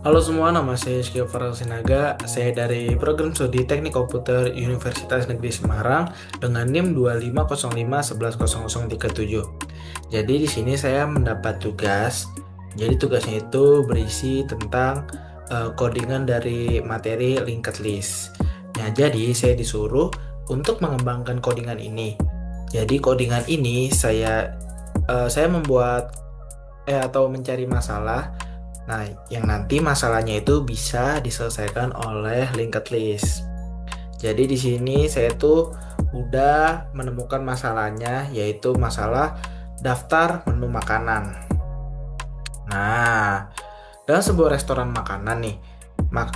Halo semua, nama saya Rizky Farel Sinaga. Saya dari Program Studi Teknik Komputer Universitas Negeri Semarang dengan NIM 2505110037. Jadi di sini saya mendapat tugas. Jadi tugasnya itu berisi tentang codingan dari materi linked list. Nah, jadi saya disuruh untuk mengembangkan codingan ini. Jadi codingan ini saya membuat atau mencari masalah. Nah, yang nanti masalahnya itu bisa diselesaikan oleh linked list. Jadi di sini saya tuh udah menemukan masalahnya, yaitu masalah daftar menu makanan. Nah, dalam sebuah restoran makanan nih,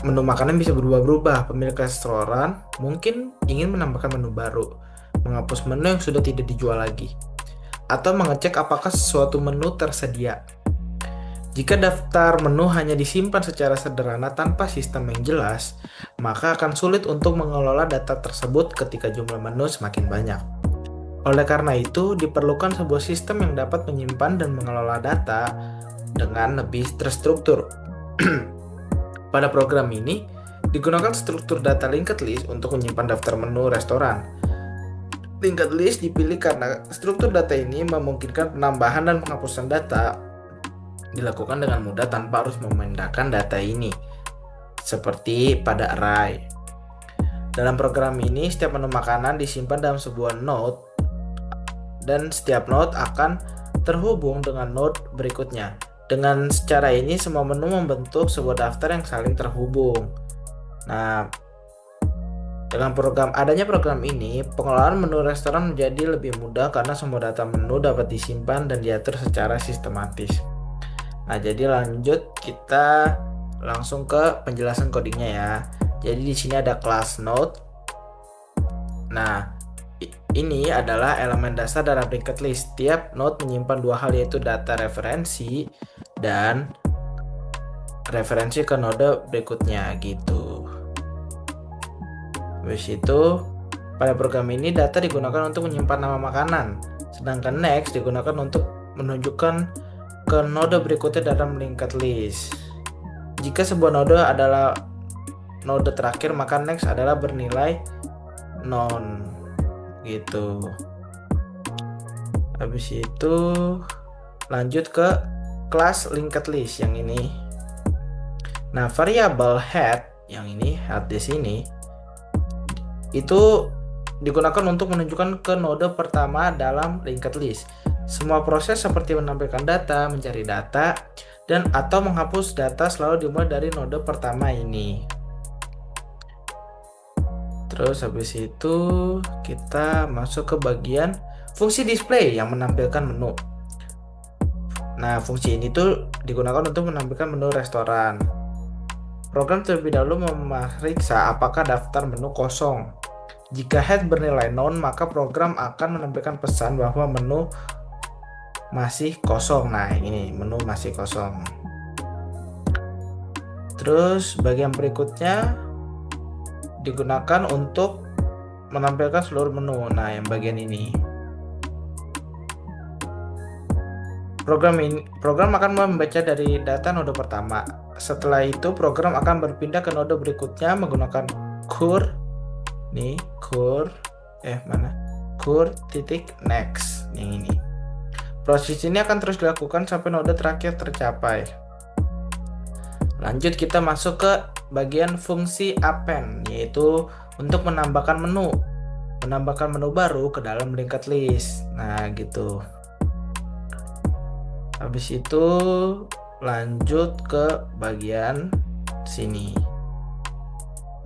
menu makanan bisa berubah-ubah. Pemilik restoran mungkin ingin menambahkan menu baru, menghapus menu yang sudah tidak dijual lagi, atau mengecek apakah sesuatu menu tersedia. Jika daftar menu hanya disimpan secara sederhana tanpa sistem yang jelas, maka akan sulit untuk mengelola data tersebut ketika jumlah menu semakin banyak. Oleh karena itu, diperlukan sebuah sistem yang dapat menyimpan dan mengelola data dengan lebih terstruktur. Pada program ini, digunakan struktur data linked list untuk menyimpan daftar menu restoran. Linked list dipilih karena struktur data ini memungkinkan penambahan dan penghapusan data dilakukan dengan mudah tanpa harus memindahkan data ini, seperti pada array. Dalam program ini, setiap menu makanan disimpan dalam sebuah node, dan setiap node akan terhubung dengan node berikutnya. Dengan cara ini, semua menu membentuk sebuah daftar yang saling terhubung. Nah, dengan adanya program ini, pengelolaan menu restoran menjadi lebih mudah karena semua data menu dapat disimpan dan diatur secara sistematis. Nah, jadi lanjut kita langsung ke penjelasan codingnya ya. Jadi di sini ada class node. Nah, ini adalah elemen dasar dalam linked list. Tiap node menyimpan dua hal, yaitu data referensi dan referensi ke node berikutnya gitu. Habis itu, pada program ini data digunakan untuk menyimpan nama makanan, sedangkan next digunakan untuk menunjukkan ke node berikutnya dalam linked list. Jika sebuah node adalah node terakhir, maka next adalah bernilai none gitu. Habis itu lanjut ke kelas linked list yang ini. Nah, variabel head yang ini, head di sini, itu digunakan untuk menunjukkan ke node pertama dalam linked list. Semua proses seperti menampilkan data, mencari data, dan atau menghapus data selalu dimulai dari node pertama ini. Terus habis itu kita masuk ke bagian fungsi display yang menampilkan menu. Nah, fungsi ini tuh digunakan untuk menampilkan menu restoran. Program terlebih dahulu memeriksa apakah daftar menu kosong. Jika head bernilai none, maka program akan menampilkan pesan bahwa menu masih kosong. Nah, ini menu masih kosong. Terus bagian berikutnya digunakan untuk menampilkan seluruh menu. Nah, yang bagian ini. Program akan membaca dari data node pertama. Setelah itu, program akan berpindah ke node berikutnya menggunakan cur titik next yang ini. Proses ini akan terus dilakukan sampai node terakhir tercapai. Lanjut kita masuk ke bagian fungsi append, yaitu untuk menambahkan menu baru ke dalam linked list. Nah, gitu. Habis itu lanjut ke bagian sini.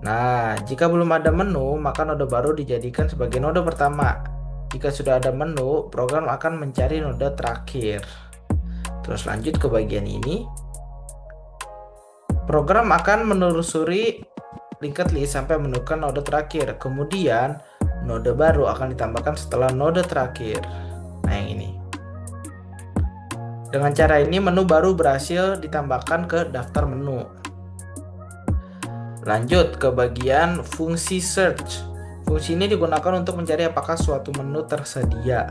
Nah, jika belum ada menu, maka node baru dijadikan sebagai node pertama. Jika sudah ada menu, program akan mencari node terakhir. Terus lanjut ke bagian ini. Program akan menelusuri linked list sampai menemukan node terakhir. Kemudian, node baru akan ditambahkan setelah node terakhir. Nah, yang ini. Dengan cara ini, menu baru berhasil ditambahkan ke daftar menu. Lanjut ke bagian fungsi search. Fungsi ini digunakan untuk mencari apakah suatu menu tersedia.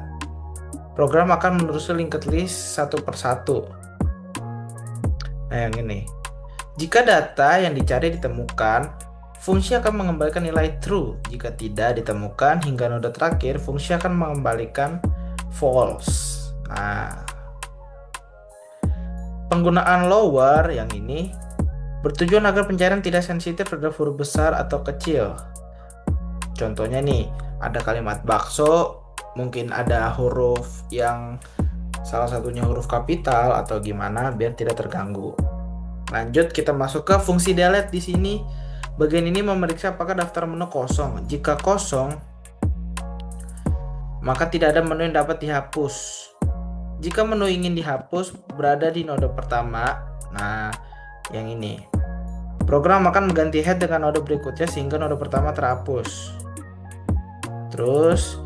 Program akan menelusuri linked list satu persatu. Nah, yang ini. Jika data yang dicari ditemukan, fungsi akan mengembalikan nilai true. Jika tidak ditemukan hingga node terakhir, fungsi akan mengembalikan false. Nah, penggunaan lower yang ini bertujuan agar pencarian tidak sensitif terhadap huruf besar atau kecil. Contohnya nih, ada kalimat bakso, mungkin ada huruf yang salah satunya huruf kapital atau gimana biar tidak terganggu. Lanjut kita masuk ke fungsi delete di sini. Bagian ini memeriksa apakah daftar menu kosong. Jika kosong, maka tidak ada menu yang dapat dihapus. Jika menu ingin dihapus berada di node pertama, nah yang ini. Program akan mengganti head dengan node berikutnya sehingga node pertama terhapus. Terus,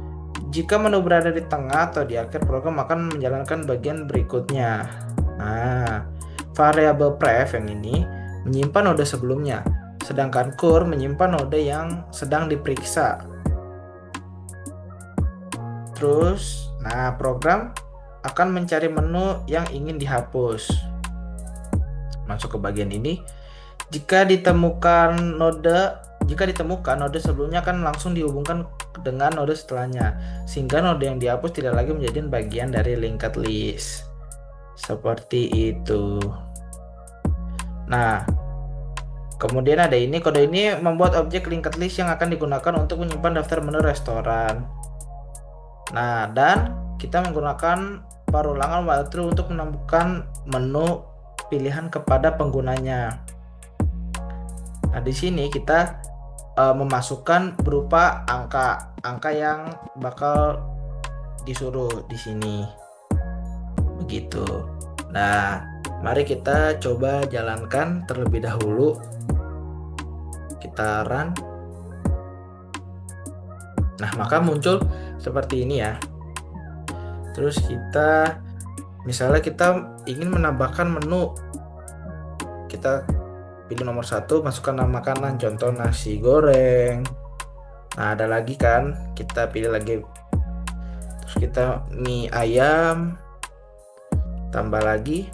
jika menu berada di tengah atau di akhir, program akan menjalankan bagian berikutnya. Nah, variabel pref yang ini menyimpan node sebelumnya, sedangkan cur menyimpan node yang sedang diperiksa. Terus, nah program akan mencari menu yang ingin dihapus. Masuk ke bagian ini. Jika ditemukan node sebelumnya akan langsung dihubungkan dengan node setelahnya, sehingga node yang dihapus tidak lagi menjadi bagian dari linked list. Seperti itu. Nah, kemudian ada ini, kode ini membuat objek linked list yang akan digunakan untuk menyimpan daftar menu restoran. Nah, dan kita menggunakan parulangan while true untuk menambahkan menu pilihan kepada penggunanya. Nah, di sini kita memasukkan berupa angka yang bakal disuruh di sini. Begitu. Nah, mari kita coba jalankan terlebih dahulu. Kita run. Nah, maka muncul seperti ini ya. Terus misalnya kita ingin menambahkan menu, kita pilih nomor 1, masukkan nama makanan, contoh nasi goreng. Nah, ada lagi kan, kita pilih lagi. Terus kita mie ayam, tambah lagi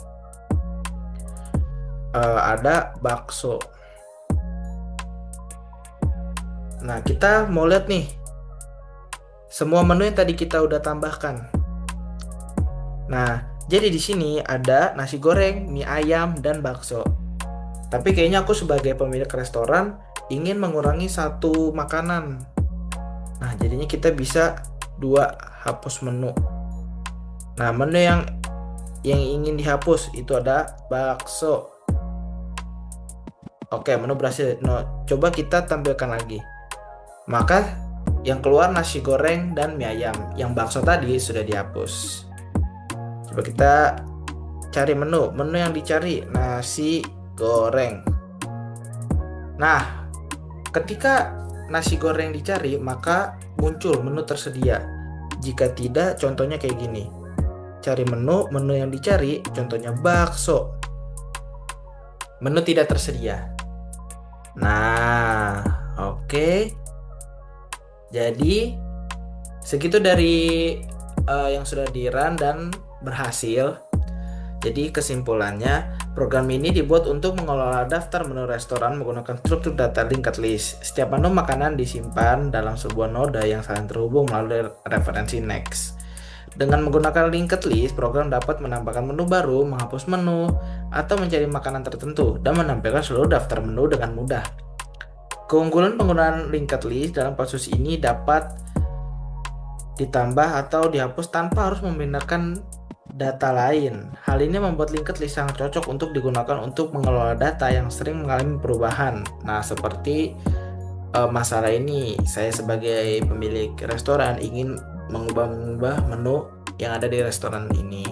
ada bakso. Nah, kita mau lihat nih semua menu yang tadi kita udah tambahkan. Nah, jadi di sini ada nasi goreng, mie ayam, dan bakso. Tapi kayaknya aku sebagai pemilik restoran ingin mengurangi satu makanan. Nah, jadinya kita bisa 2 hapus menu. Nah, menu yang ingin dihapus itu ada bakso. Oke, menu berhasil. No, coba kita tampilkan lagi. Maka yang keluar nasi goreng dan mie ayam. Yang bakso tadi sudah dihapus. Coba kita cari menu. Menu yang dicari nasi goreng. Nah, ketika nasi goreng dicari, maka muncul menu tersedia. Jika tidak, contohnya kayak gini. Cari menu yang dicari, contohnya bakso. Menu tidak tersedia. Nah, oke. Jadi, segitu dari yang sudah di-run dan berhasil. Jadi kesimpulannya, program ini dibuat untuk mengelola daftar menu restoran menggunakan struktur data linked list. Setiap menu makanan disimpan dalam sebuah node yang saling terhubung melalui referensi next. Dengan menggunakan linked list, program dapat menambahkan menu baru, menghapus menu, atau mencari makanan tertentu, dan menampilkan seluruh daftar menu dengan mudah. Keunggulan penggunaan linked list dalam kasus ini dapat ditambah atau dihapus tanpa harus memindahkan data lain. Hal ini membuat linked list sangat cocok untuk digunakan untuk mengelola data yang sering mengalami perubahan. Nah, seperti masalah ini, saya sebagai pemilik restoran ingin mengubah menu yang ada di restoran ini.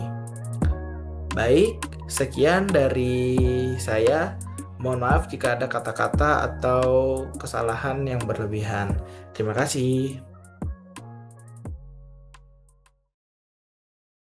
Baik, sekian dari saya. Mohon maaf jika ada kata-kata atau kesalahan yang berlebihan. Terima kasih.